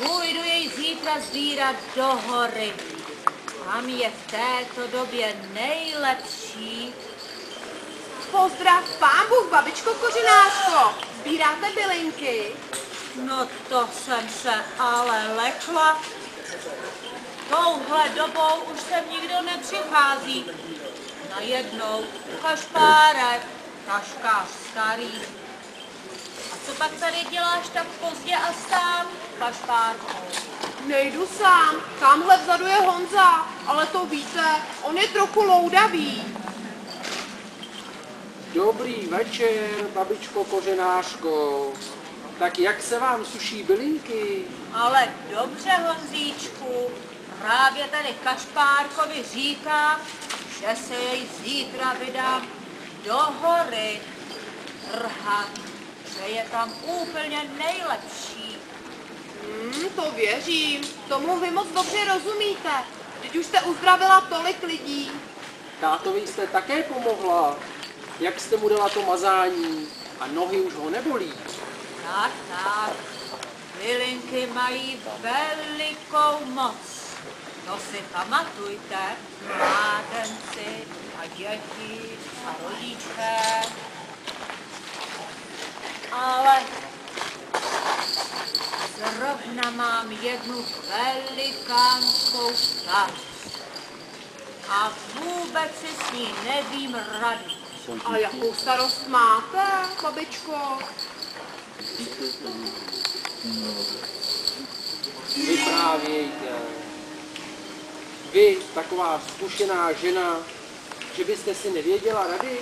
Půjdu jej zítra sbírat do hory. Tam je v této době nejlepší. Pozdrav pán Bůh, babičko Kořenářko. Sbíráte bylinky? No to jsem se ale lekla. Touhle dobou už sem nikdo nepřichází. Najednou kašpárek, taškář starý. A co pak tady děláš tak pozdě a sám, kašpárku? Nejdu sám, tamhle vzadu je Honza, ale to víte, on je trochu loudavý. Dobrý večer, babičko Kořenářko. Tak jak se vám suší bylinky? Ale dobře, Honzíčku, právě tady kašpárkovi říká, že se jej zítra vydám do hory trhat, že je tam úplně nejlepší. To věřím, tomu vy moc dobře rozumíte. Teď už jste uzdravila tolik lidí. Tátovi jste také pomohla. Jak jste mu dala to mazání a nohy už ho nebolí? Tak, bylinky mají velikou moc. To si pamatujte, mládenci a děti a rodiče. Ale zrovna mám jednu velikánskou starost. A vůbec si s ní nevím rady. A jakou starost máte, babičko? Vyprávějte. Vy, taková zkušená žena, že byste si nevěděla rady?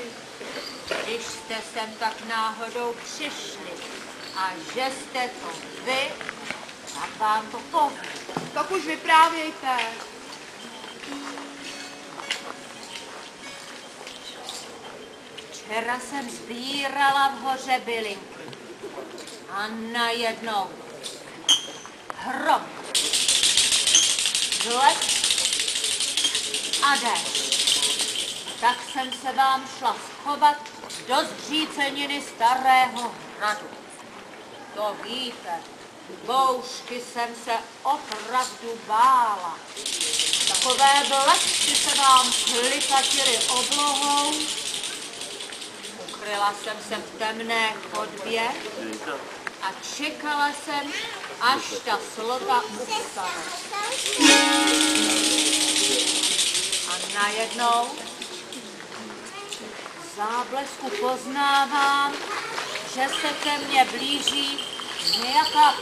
Když jste sem tak náhodou přišli a že jste to vy, tak vám to povím. Tak už vyprávějte. Včera jsem sbírala v hoře bylinky a najednou hrom, zlep a déšť. Tak jsem se vám šla schovat do zříceniny starého hradu. To víte, bouřky jsem se opravdu bála. Takové blesky se vám plikatily oblohou. Ukryla jsem se v temné chodbě a čekala jsem, až ta slota ustane. A najednou v záblesku poznávám, že se ke mně blíží nějaká